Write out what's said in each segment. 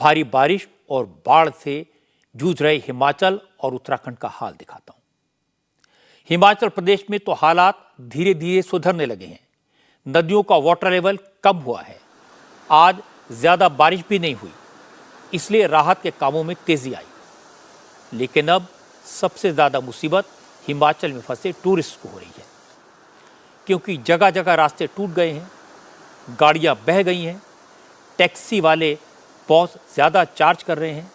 भारी बारिश और बाढ़ से जूझ रहे हिमाचल और उत्तराखंड का हाल दिखाता हूं। हिमाचल प्रदेश में तो हालात धीरे धीरे सुधरने लगे हैं। नदियों का वाटर लेवल कम हुआ है। आज ज्यादा बारिश भी नहीं हुई, इसलिए राहत के कामों में तेजी आई। लेकिन अब सबसे ज्यादा मुसीबत हिमाचल में फंसे टूरिस्ट को हो रही है, क्योंकि जगह जगह रास्ते टूट गए हैं, गाड़ियां बह गई हैं, टैक्सी वाले बहुत ज़्यादा चार्ज कर रहे हैं,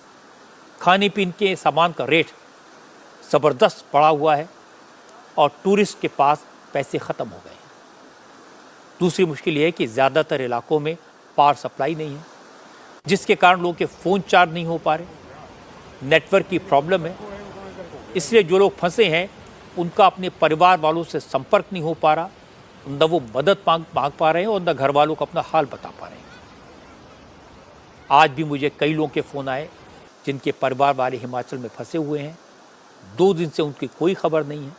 खाने पीने के सामान का रेट ज़बरदस्त बढ़ा हुआ है और टूरिस्ट के पास पैसे ख़त्म हो गए हैं। दूसरी मुश्किल ये है कि ज़्यादातर इलाकों में पावर सप्लाई नहीं है, जिसके कारण लोगों के फ़ोन चार्ज नहीं हो पा रहे, नेटवर्क की प्रॉब्लम है। इसलिए जो लोग फंसे हैं उनका अपने परिवार वालों से संपर्क नहीं हो पा रहा, न वो मदद मांग पा रहे हैं और न घर वालों को अपना हाल बता पा रहे हैं। आज भी मुझे कई लोगों के फ़ोन आए जिनके परिवार वाले हिमाचल में फंसे हुए हैं। 2 दिन से उनकी कोई खबर नहीं है।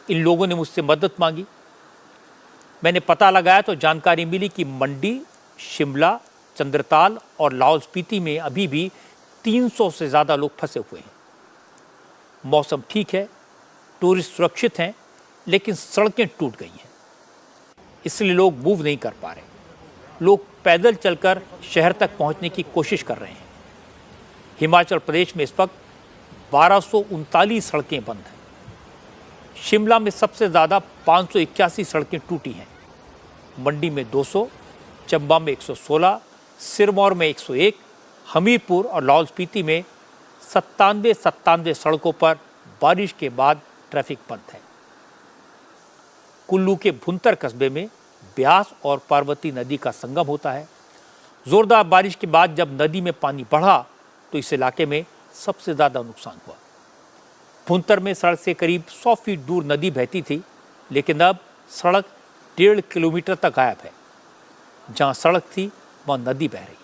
इन लोगों ने मुझसे मदद मांगी। मैंने पता लगाया तो जानकारी मिली कि मंडी, शिमला, चंद्रताल और लाहौल स्पीति में अभी भी 300 से ज़्यादा लोग फंसे हुए हैं। मौसम ठीक है, टूरिस्ट सुरक्षित हैं, लेकिन सड़कें टूट गई हैं, इसलिए लोग मूव नहीं कर पा रहे। लोग पैदल चलकर शहर तक पहुंचने की कोशिश कर रहे हैं। हिमाचल प्रदेश में इस वक्त 1239 सड़कें बंद हैं। शिमला में सबसे ज़्यादा 581 सड़कें टूटी हैं। मंडी में 200, चंबा में 116, सिरमौर में 101, हमीरपुर और लाहौल स्पीति में 97 सड़कों पर बारिश के बाद ट्रैफिक बंद है। कुल्लू के भुंतर कस्बे में ब्यास और पार्वती नदी का संगम होता है। जोरदार बारिश के बाद जब नदी में पानी बढ़ा तो इस इलाके में सबसे ज़्यादा नुकसान हुआ। भुंतर में सड़क से करीब 100 फीट दूर नदी बहती थी, लेकिन अब सड़क 1.5 किलोमीटर तक गायब है। जहां सड़क थी वहां नदी बह रही है।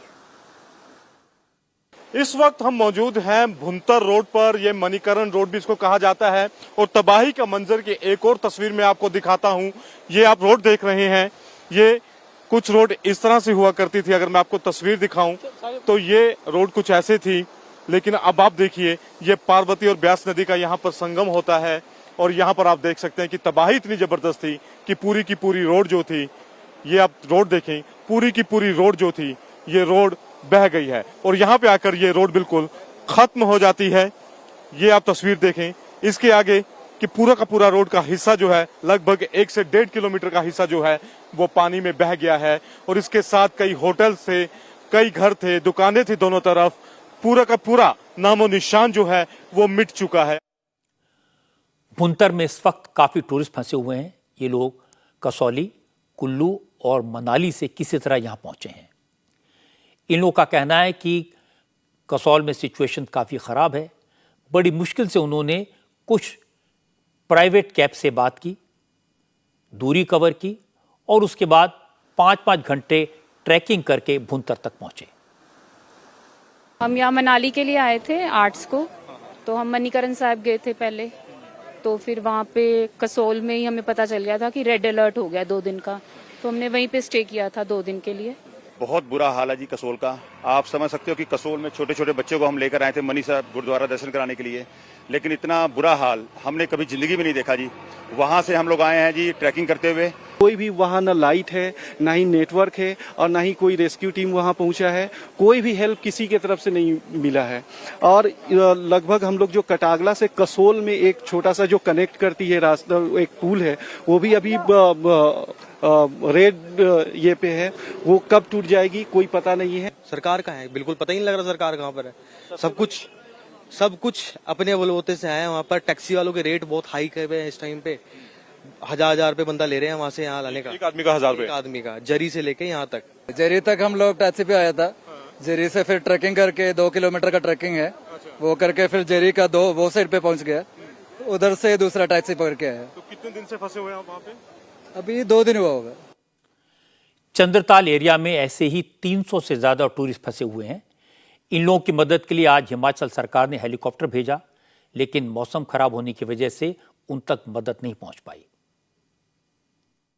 इस वक्त हम मौजूद हैं भुंतर रोड पर, यह मणिकरण रोड भी इसको कहा जाता है, और तबाही का मंजर की एक और तस्वीर में आपको दिखाता हूं। ये आप रोड देख रहे हैं, ये कुछ रोड इस तरह से हुआ करती थी। अगर मैं आपको तस्वीर दिखाऊं तो ये रोड कुछ ऐसे थी, लेकिन अब आप देखिए ये पार्वती और ब्यास नदी का यहाँ पर संगम होता है, और यहाँ पर आप देख सकते हैं कि तबाही इतनी जबरदस्त थी कि पूरी की पूरी रोड जो थी, ये आप रोड देखें, पूरी की पूरी रोड जो थी ये रोड बह गई है, और यहाँ पे आकर ये रोड बिल्कुल खत्म हो जाती है। ये आप तस्वीर देखें, इसके आगे कि पूरा का पूरा रोड का हिस्सा जो है, लगभग 1 से 1.5 किलोमीटर का हिस्सा जो है वो पानी में बह गया है, और इसके साथ कई होटल थे, कई घर थे, दुकानें थी दोनों तरफ। पूरा का पूरा नामो निशान जो है वो मिट चुका है। भुंतर में इस वक्त काफी टूरिस्ट फंसे हुए हैं। ये लोग कसौली, कुल्लू और मनाली से किसी तरह यहां पहुंचे हैं। इन लोगों का कहना है कि कसौल में सिचुएशन काफ़ी ख़राब है। बड़ी मुश्किल से उन्होंने कुछ प्राइवेट कैब से बात की, दूरी कवर की, और उसके बाद 5-5 घंटे ट्रैकिंग करके भुंतर तक पहुंचे। हम यहाँ मनाली के लिए आए थे आर्ट्स को, तो हम मणिकरण साहब गए थे पहले, तो फिर वहाँ पे कसौल में ही हमें पता चल गया था कि रेड अलर्ट हो गया 2 दिन का, तो हमने वहीं पे स्टे किया था 2 दिन के लिए। बहुत बुरा हाल है जी कसोल का। आप समझ सकते हो कि कसोल में छोटे छोटे बच्चों को हम लेकर आए थे मनी साहब गुरुद्वारा दर्शन कराने के लिए, लेकिन इतना बुरा हाल हमने कभी जिंदगी में नहीं देखा जी। वहां से हम लोग आए हैं जी ट्रैकिंग करते हुए। कोई भी वहाँ न लाइट है, ना ही नेटवर्क है, और ना ही कोई रेस्क्यू टीम वहाँ पहुँचा है। कोई भी हेल्प किसी की तरफ से नहीं मिला है। और लगभग हम लोग जो कटागला से कसोल में एक छोटा सा जो कनेक्ट करती है रास्ता, एक पुल है, वो भी अभी रेड ये पे है। वो कब टूट जाएगी कोई पता नहीं है। सरकार कहाँ है, बिल्कुल पता ही नहीं लग रहा सरकार कहाँ पर है। सब कुछ अपने बलबूते से आए हैं। वहाँ पर टैक्सी वालों के रेट बहुत हाई कर रहे हैं इस टाइम पे। 1000 रुपए बंदा ले रहे हैं वहाँ से यहाँ लाने का। एक आदमी का 1000 रुपए, एक आदमी का, जरी से लेके यहाँ तक। जरी तक हम लोग टैक्सी पे आया था। जरी से फिर ट्रैकिंग करके 2 किलोमीटर का ट्रैकिंग है, वो करके फिर जरी का वो साइड पे पहुँच गया, उधर से दूसरा टैक्सी पकड़ के आया। तो कितने दिन से फंसे हुए हैं वहाँ पे? अभी 2 दिन हुआ होगा। चंद्रताल एरिया में ऐसे ही 300 से ज़्यादा टूरिस्ट फंसे हुए हैं। इन लोगों की मदद के लिए आज हिमाचल सरकार ने हेलीकॉप्टर भेजा, लेकिन मौसम खराब होने की वजह से उन तक मदद नहीं पहुंच पाई।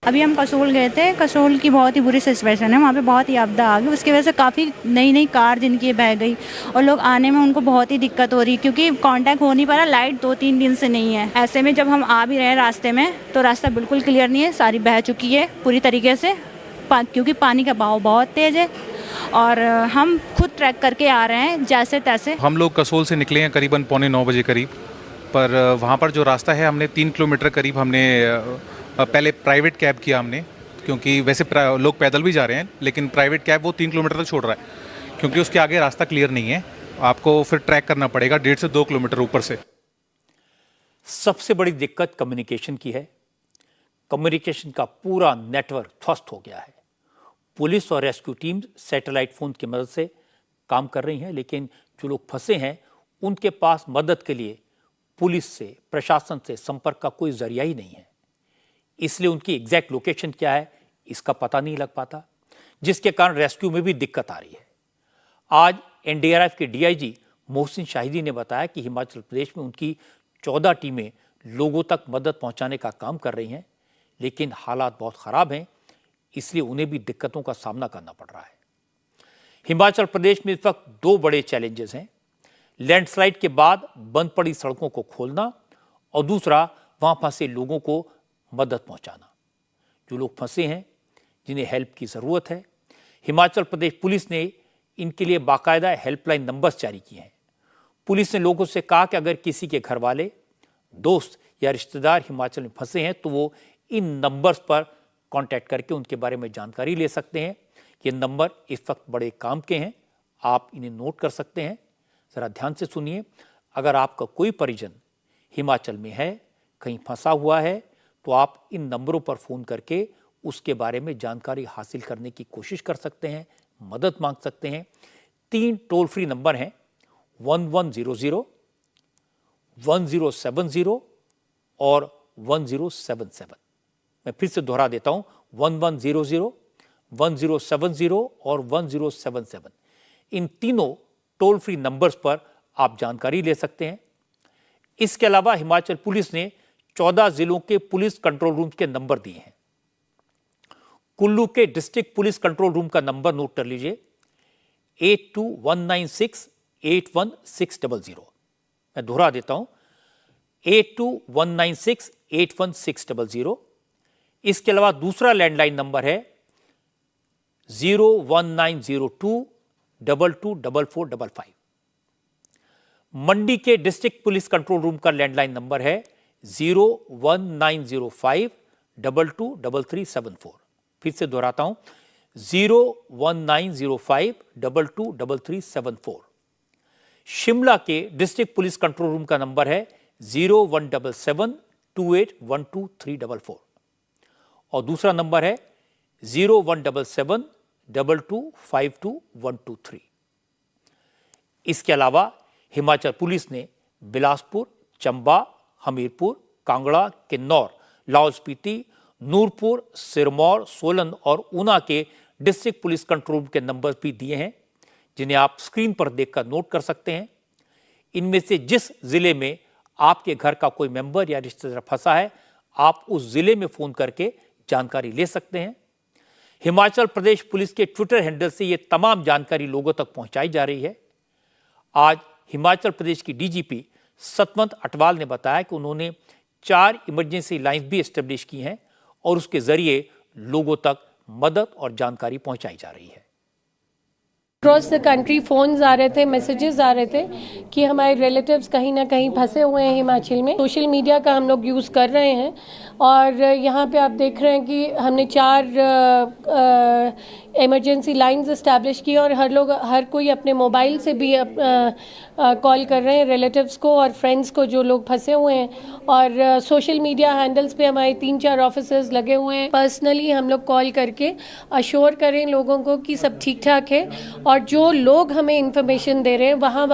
अभी हम कसोल गए थे। कसोल की बहुत ही बुरी सिचुएशन है, वहाँ पे बहुत ही आपदा आ गई। उसकी वजह से काफ़ी नई नई कार जिनकी बह गई और लोग आने में उनको बहुत ही दिक्कत हो रही है क्योंकि कांटेक्ट हो नहीं पा रहा। लाइट 2-3 दिन से नहीं है। ऐसे में जब हम आ भी रहे हैं रास्ते में तो रास्ता बिल्कुल क्लियर नहीं है, सारी बह चुकी है पूरी तरीके से क्योंकि पानी का बहाव बहुत तेज़ है और हम खुद ट्रैक करके आ रहे हैं जैसे तैसे। हम लोग कसोल से निकले हैं करीबन 9:45 बजे करीब, पर वहाँ पर जो रास्ता है हमने 3 किलोमीटर करीब हमने पहले प्राइवेट कैब किया हमने, क्योंकि वैसे लोग पैदल भी जा रहे हैं लेकिन प्राइवेट कैब वो 3 किलोमीटर तक छोड़ रहा है क्योंकि उसके आगे रास्ता क्लियर नहीं है। आपको फिर ट्रैक करना पड़ेगा 1.5 से 2 किलोमीटर ऊपर से। सबसे बड़ी दिक्कत कम्युनिकेशन की है। कम्युनिकेशन का पूरा नेटवर्क ध्वस्त हो गया है। पुलिस और रेस्क्यू टीम सैटेलाइट फोन की मदद से काम कर रही हैं, लेकिन जो लोग फंसे हैं उनके पास मदद के लिए पुलिस से, प्रशासन से संपर्क का कोई जरिया ही नहीं है। इसलिए उनकी एग्जैक्ट लोकेशन क्या है इसका पता नहीं लग पाता, जिसके कारण रेस्क्यू में भी दिक्कत आ रही है। आज एनडीआरएफ के डीआईजी मोहसिन शाहिदी ने बताया कि हिमाचल प्रदेश में उनकी 14 टीमें लोगों तक मदद पहुंचाने का काम कर रही हैं, लेकिन हालात बहुत खराब हैं, इसलिए उन्हें भी दिक्कतों का सामना करना पड़ रहा है। हिमाचल प्रदेश में इस वक्त 2 बड़े चैलेंजेस हैं। लैंडस्लाइड के बाद बंद पड़ी सड़कों को खोलना और दूसरा वहां फंसे लोगों को मदद पहुंचाना। जो लोग फंसे हैं, जिन्हें हेल्प की ज़रूरत है, हिमाचल प्रदेश पुलिस ने इनके लिए बाकायदा हेल्पलाइन नंबर्स जारी किए हैं। पुलिस ने लोगों से कहा कि अगर किसी के घर वाले, दोस्त या रिश्तेदार हिमाचल में फंसे हैं तो वो इन नंबर्स पर कांटेक्ट करके उनके बारे में जानकारी ले सकते हैं। ये नंबर इस वक्त बड़े काम के हैं, आप इन्हें नोट कर सकते हैं। ज़रा ध्यान से सुनिए। अगर आपका कोई परिजन हिमाचल में है, कहीं फंसा हुआ है, तो आप इन नंबरों पर फ़ोन करके उसके बारे में जानकारी हासिल करने की कोशिश कर सकते हैं, मदद मांग सकते हैं। 3 टोल फ्री नंबर हैं, 1100, 1070 और 1077। मैं फिर से दोहरा देता हूं, 1100, 1070 और 1077। इन तीनों टोल फ्री नंबर्स पर आप जानकारी ले सकते हैं। इसके अलावा हिमाचल पुलिस ने 14 जिलों के पुलिस कंट्रोल रूम के नंबर दिए हैं। कुल्लू के डिस्ट्रिक्ट पुलिस कंट्रोल रूम का नंबर नोट कर लीजिए, 8219681600। मैं दोहरा देता हूं, 8219681600। इसके अलावा दूसरा लैंडलाइन नंबर है 01902224455। मंडी के डिस्ट्रिक्ट पुलिस कंट्रोल रूम का लैंडलाइन नंबर है 01905223374। फिर से दोहराता हूं, 01905223374। शिमला के डिस्ट्रिक्ट पुलिस कंट्रोल रूम का नंबर है 0177281234 और दूसरा नंबर है 017722522123। इसके अलावा हिमाचल पुलिस ने बिलासपुर, चंबा, हमीरपुर, कांगड़ा, किन्नौर, लाहौल स्पीति, नूरपुर, सिरमौर, सोलन और ऊना के डिस्ट्रिक्ट पुलिस कंट्रोल रूम के नंबर भी दिए हैं, जिन्हें आप स्क्रीन पर देखकर नोट कर सकते हैं। इनमें से जिस जिले में आपके घर का कोई मेंबर या रिश्तेदार फंसा है, आप उस जिले में फोन करके जानकारी ले सकते हैं। हिमाचल प्रदेश पुलिस के ट्विटर हैंडल से ये तमाम जानकारी लोगों तक पहुंचाई जा रही है। आज हिमाचल प्रदेश की डीजीपी सतवंत अटवाल ने बताया कि उन्होंने 4 इमरजेंसी लाइन्स भी एस्टेब्लिश की हैं और उसके जरिए लोगों तक मदद और जानकारी पहुंचाई जा रही है। अक्रॉस द कंट्री फोन्स आ रहे थे, मैसेजेस आ रहे थे कि हमारे रिलेटिव्स कहीं ना कहीं फंसे हुए हैं हिमाचल में। सोशल मीडिया का हम लोग यूज़ कर रहे हैं और यहाँ पे आप देख रहे हैं कि हमने 4 इमरजेंसी लाइंस इस्टेब्लिश की और हर कोई अपने मोबाइल से भी कॉल कर रहे हैं रिलेटिव्स को और फ्रेंड्स को जो लोग फंसे हुए हैं। और सोशल मीडिया हैंडल्स पे हमारे 3-4 ऑफिसर्स लगे हुए हैं। पर्सनली हम लोग कॉल करके अश्योर करें लोगों को कि सब ठीक ठाक है और जो लोग हमें इंफॉर्मेशन दे रहे हैं वहाँ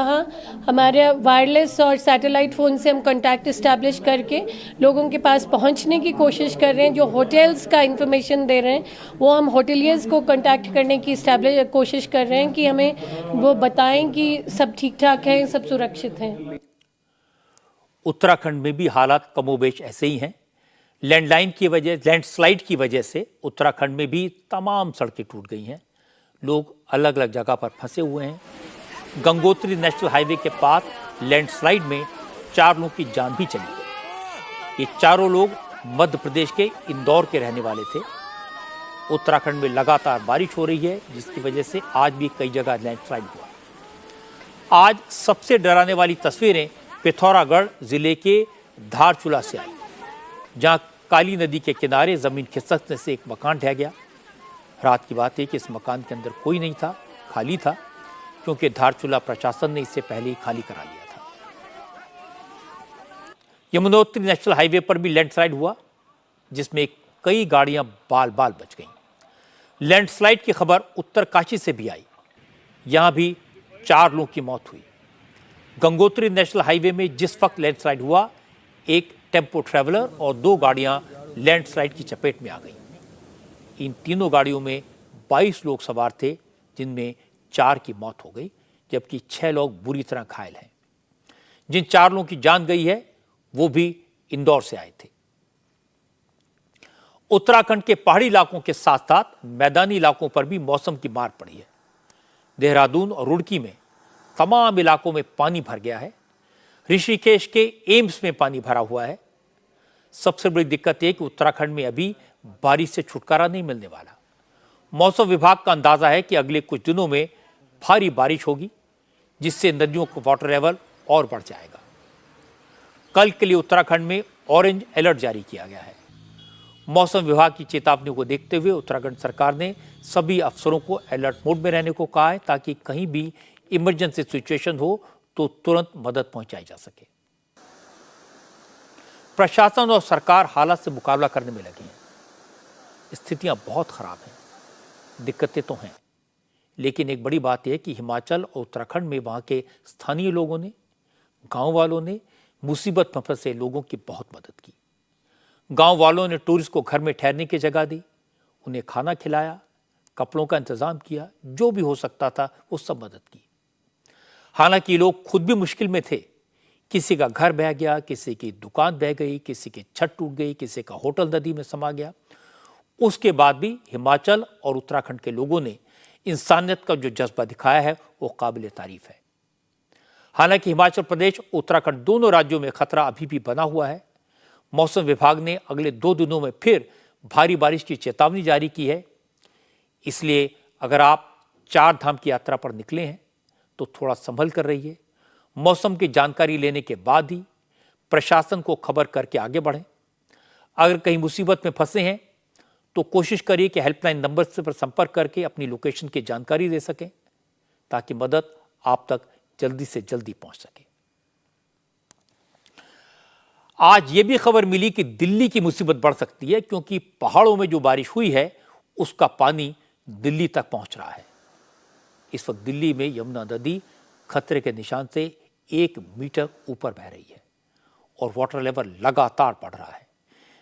हमारे वायरलेस और सैटेलाइट फ़ोन से हम कॉन्टैक्ट इस्टेब्लिश करके लोगों के पास पहुँचने की कोशिश कर रहे हैं। जो होटल्स का इंफॉर्मेशन दे रहे हैं वो हम होटलियर्स को कॉन्टैक्ट करने की कोशिश कर रहे हैं कि हमें वो बताएं कि सब ठीक ठाक है, सब सुरक्षित हैं। उत्तराखंड में भी हालात कमोबेश ऐसे ही हैं, लैंडस्लाइड की वजह से उत्तराखंड में भी तमाम सड़कें टूट गई हैं। लोग अलग अलग जगह पर फंसे हुए हैं। गंगोत्री नेशनल हाईवे के पास लैंडस्लाइड में 4 लोगों की जान भी चली गई। ये चारों लोग मध्य प्रदेश के इंदौर के रहने वाले थे। उत्तराखंड में लगातार बारिश हो रही है, जिसकी वजह से आज भी कई जगह लैंडस्लाइड हुआ। आज सबसे डराने वाली तस्वीरें पिथौरागढ़ जिले के धारचूला से आई, जहां काली नदी के किनारे जमीन खिसकने से एक मकान ढह गया। रात की बात है कि इस मकान के अंदर कोई नहीं था, खाली था, क्योंकि धारचूला प्रशासन ने इससे पहले ही खाली करा लिया था। यमुनोत्री नेशनल हाईवे पर भी लैंडस्लाइड हुआ, जिसमें कई गाड़ियां बाल बाल बच गईं। लैंडस्लाइड की खबर उत्तरकाशी से भी आई। यहां भी 4 लोगों की मौत हुई। गंगोत्री नेशनल हाईवे में जिस वक्त लैंडस्लाइड हुआ, एक टेम्पो ट्रैवलर और 2 गाड़ियां लैंडस्लाइड की चपेट में आ गईं। इन तीनों गाड़ियों में 22 लोग सवार थे, जिनमें 4 की मौत हो गई, जबकि 6 लोग बुरी तरह घायल हैं। जिन 4 लोगों की जान गई है, वो भी इंदौर से आए थे। उत्तराखंड के पहाड़ी इलाकों के साथ साथ मैदानी इलाकों पर भी मौसम की मार पड़ी है। देहरादून और रुड़की में तमाम इलाकों में पानी भर गया है। ऋषिकेश के एम्स में पानी भरा हुआ है। सबसे बड़ी दिक्कत यह कि उत्तराखंड में अभी बारिश से छुटकारा नहीं मिलने वाला। मौसम विभाग का अंदाजा है कि अगले कुछ दिनों में भारी बारिश होगी, जिससे नदियों का वाटर लेवल और बढ़ जाएगा। कल के लिए उत्तराखंड में ऑरेंज अलर्ट जारी किया गया है। मौसम विभाग की चेतावनी को देखते हुए उत्तराखंड सरकार ने सभी अफसरों को अलर्ट मोड में रहने को कहा है, ताकि कहीं भी इमरजेंसी सिचुएशन हो तो तुरंत मदद पहुंचाई जा सके। प्रशासन और सरकार हालात से मुकाबला करने में लगी हैं। स्थितियां बहुत खराब हैं, दिक्कतें तो हैं, लेकिन एक बड़ी बात यह है कि हिमाचल और उत्तराखंड में वहां के स्थानीय लोगों ने, गांव वालों ने मुसीबत में फंसे लोगों की बहुत मदद की। गांव वालों ने टूरिस्ट को घर में ठहरने की जगह दी, उन्हें खाना खिलाया, कपड़ों का इंतजाम किया, जो भी हो सकता था वो सब मदद की। हालांकि लोग खुद भी मुश्किल में थे। किसी का घर बह गया, किसी की दुकान बह गई, किसी की छत टूट गई, किसी का होटल नदी में समा गया। उसके बाद भी हिमाचल और उत्तराखंड के लोगों ने इंसानियत का जो जज्बा दिखाया है, वो काबिल तारीफ है। हालांकि हिमाचल प्रदेश, उत्तराखंड दोनों राज्यों में खतरा अभी भी बना हुआ है। मौसम विभाग ने अगले 2 दिनों में फिर भारी बारिश की चेतावनी जारी की है। इसलिए अगर आप 4 धाम की यात्रा पर निकले हैं तो थोड़ा संभल कर रहिए। मौसम की जानकारी लेने के बाद ही प्रशासन को खबर करके आगे बढ़ें। अगर कहीं मुसीबत में फंसे हैं तो कोशिश करिए कि हेल्पलाइन नंबर पर संपर्क करके अपनी लोकेशन की जानकारी दे सकें, ताकि मदद आप तक जल्दी से जल्दी पहुंच सके। आज ये भी खबर मिली कि दिल्ली की मुसीबत बढ़ सकती है, क्योंकि पहाड़ों में जो बारिश हुई है उसका पानी दिल्ली तक पहुंच रहा है। इस वक्त दिल्ली में यमुना नदी खतरे के निशान से 1 मीटर ऊपर बह रही है और वाटर लेवल लगातार बढ़ रहा है।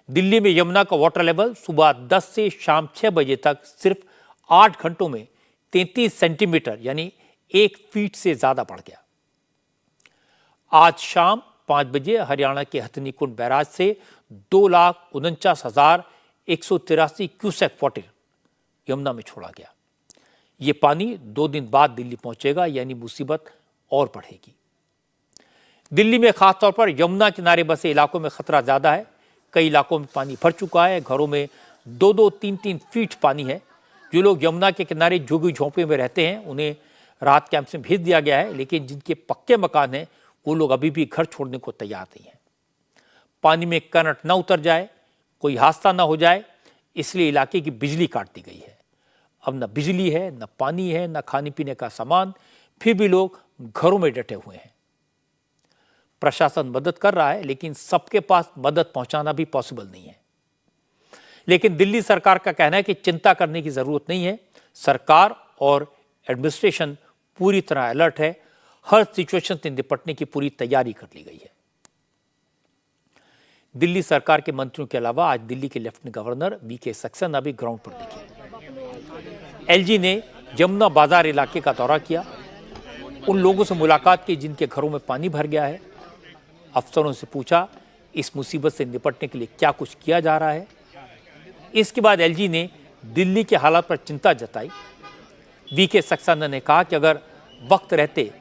दिल्ली में यमुना का वाटर लेवल सुबह 10 से शाम 6 बजे तक सिर्फ 8 घंटों में 33 सेंटीमीटर यानी 1 फीट से ज्यादा बढ़ गया। आज शाम 5 बजे हरियाणा के हथनीकुंड बैराज से 2,49,183 क्यूसेक वाटर यमुना में छोड़ा गया। ये पानी 2 दिन बाद दिल्ली पहुंचेगा, यानी मुसीबत और बढ़ेगी। दिल्ली में खासतौर पर यमुना किनारे बसे इलाकों में खतरा ज्यादा है। कई इलाकों में पानी भर चुका है। घरों में 2-2, 3-3 फीट पानी है। जो लोग यमुना के किनारे झुग्गी झोंपड़े में रहते हैं, उन्हें राहत कैंप में भेज दिया गया है, लेकिन जिनके पक्के मकान हैं वो लोग अभी भी घर छोड़ने को तैयार नहीं है। पानी में करंट न उतर जाए, कोई हादसा न हो जाए, इसलिए इलाके की बिजली काट दी गई है। अब न बिजली है, न पानी है, न खाने पीने का सामान, फिर भी लोग घरों में डटे हुए हैं। प्रशासन मदद कर रहा है, लेकिन सबके पास मदद पहुंचाना भी पॉसिबल नहीं है। लेकिन दिल्ली सरकार का कहना है कि चिंता करने की जरूरत नहीं है। सरकार और एडमिनिस्ट्रेशन पूरी तरह अलर्ट है। हर सिचुएशन से निपटने की पूरी तैयारी कर ली गई है। दिल्ली सरकार के मंत्रियों के अलावा आज दिल्ली के लेफ्टिनेंट गवर्नर वीके सक्सेना भी ग्राउंड पर दिखे। एलजी ने यमुना बाजार इलाके का दौरा किया, उन लोगों से मुलाकात की जिनके घरों में पानी भर गया है। अफसरों से पूछा इस मुसीबत से निपटने के लिए क्या कुछ किया जा रहा है। इसके बाद एलजी ने दिल्ली के हालात पर चिंता जताई। वीके सक्सेना ने कहा कि अगर वक्त रहते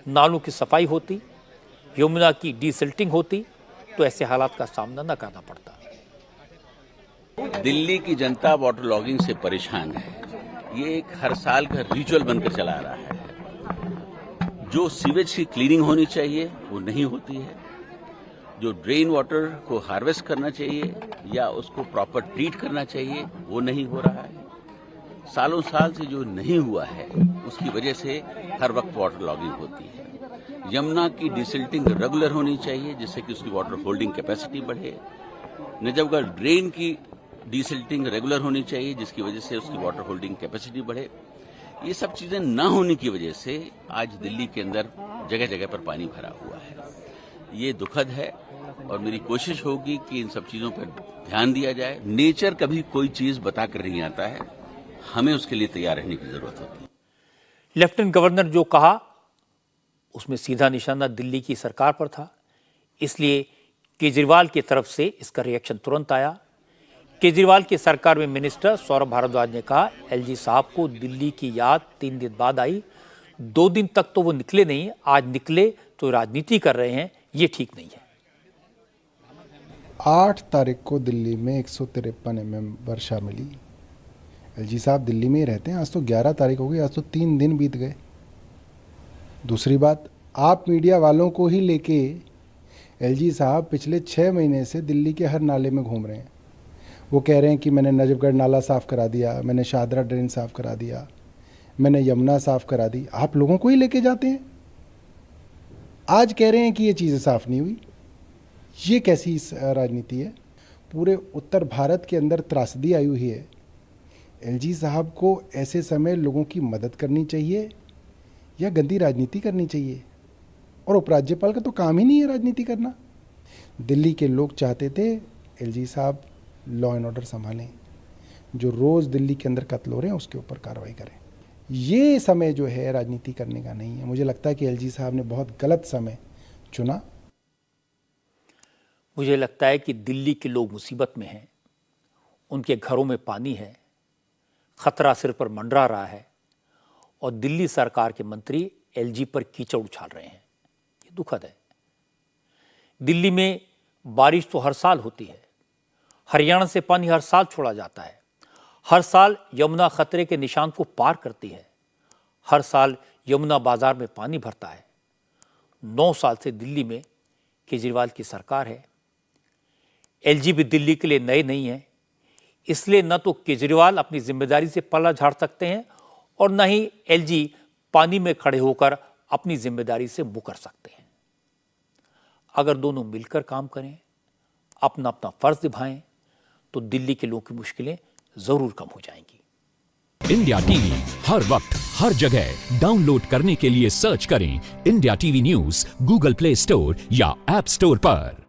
नालों की सफाई होती, यमुना की डीसिल्टिंग होती, तो ऐसे हालात का सामना न करना पड़ता। दिल्ली की जनता वाटर लॉगिंग से परेशान है। ये एक हर साल का रिचुअल बनकर चला आ रहा है। जो सीवेज की क्लीनिंग होनी चाहिए वो नहीं होती है। जो ड्रेन वाटर को हार्वेस्ट करना चाहिए या उसको प्रॉपर ट्रीट करना चाहिए वो नहीं हो रहा है। सालों साल से जो नहीं हुआ है उसकी वजह से हर वक्त वाटर लॉगिंग होती है। यमुना की डिसिल्टिंग रेगुलर होनी चाहिए जिससे कि उसकी वाटर होल्डिंग कैपेसिटी बढ़े। नजफगढ़ ड्रेन की डिसिल्टिंग रेगुलर होनी चाहिए जिसकी वजह से उसकी वाटर होल्डिंग कैपेसिटी बढ़े। ये सब चीजें न होने की वजह से आज दिल्ली के अंदर जगह जगह पर पानी भरा हुआ है। ये दुखद है और मेरी कोशिश होगी कि इन सब चीजों पर ध्यान दिया जाए। नेचर कभी कोई चीज बताकर नहीं आता है, हमें उसके लिए तैयार रहने की जरूरत होती है। लेफ्टिनेंट गवर्नर जो कहा उसमें सीधा निशाना दिल्ली की सरकार पर था, इसलिए केजरीवाल की तरफ से इसका रिएक्शन तुरंत आया। केजरीवाल की सरकार में मिनिस्टर सौरभ भारद्वाज ने कहा एलजी साहब को दिल्ली की याद 3 दिन बाद आई, 2 दिन तक तो वो निकले नहीं, आज निकले तो राजनीति कर रहे हैं, ये ठीक नहीं है। 8 तारीख को दिल्ली में 153 mm वर्षा मिली। एलजी साहब दिल्ली में ही रहते हैं। आज तो 11 तारीख हो गई, आज तो 3 दिन बीत गए। दूसरी बात, आप मीडिया वालों को ही लेके एलजी साहब पिछले 6 महीने से दिल्ली के हर नाले में घूम रहे हैं। वो कह रहे हैं कि मैंने नजफगढ़ नाला साफ़ करा दिया, मैंने शाहदरा ड्रेन साफ़ करा दिया, मैंने यमुना साफ़ करा दी। आप लोगों को ही लेके जाते हैं। आज कह रहे हैं कि ये चीज़ें साफ़ नहीं हुई। ये कैसी राजनीति है? पूरे उत्तर भारत के अंदर त्रासदी आई हुई है। एलजी साहब को ऐसे समय लोगों की मदद करनी चाहिए या गंदी राजनीति करनी चाहिए? और उपराज्यपाल का तो काम ही नहीं है राजनीति करना। दिल्ली के लोग चाहते थे एलजी साहब लॉ एंड ऑर्डर संभालें, जो रोज़ दिल्ली के अंदर कत्ल हो रहे हैं उसके ऊपर कार्रवाई करें। ये समय जो है राजनीति करने का नहीं है। मुझे लगता है कि एलजी साहब ने बहुत गलत समय चुना। मुझे लगता है कि दिल्ली के लोग मुसीबत में हैं, उनके घरों में पानी है, खतरा सिर पर मंडरा रहा है और दिल्ली सरकार के मंत्री एलजी पर कीचड़ उछाल रहे हैं। ये दुखद है। दिल्ली में बारिश तो हर साल होती है, हरियाणा से पानी हर साल छोड़ा जाता है, हर साल यमुना खतरे के निशान को पार करती है, हर साल यमुना बाजार में पानी भरता है। 9 साल से दिल्ली में केजरीवाल की सरकार है। एलजी भी दिल्ली के लिए नए नहीं है, इसलिए न तो केजरीवाल अपनी जिम्मेदारी से पल्ला झाड़ सकते हैं और न ही एलजी पानी में खड़े होकर अपनी जिम्मेदारी से मुकर सकते हैं। अगर दोनों मिलकर काम करें, अपना अपना फर्ज निभाएं, तो दिल्ली के लोगों की मुश्किलें जरूर कम हो जाएंगी। इंडिया टीवी हर वक्त हर जगह डाउनलोड करने के लिए सर्च करें India TV news Google play store या ऐप स्टोर पर।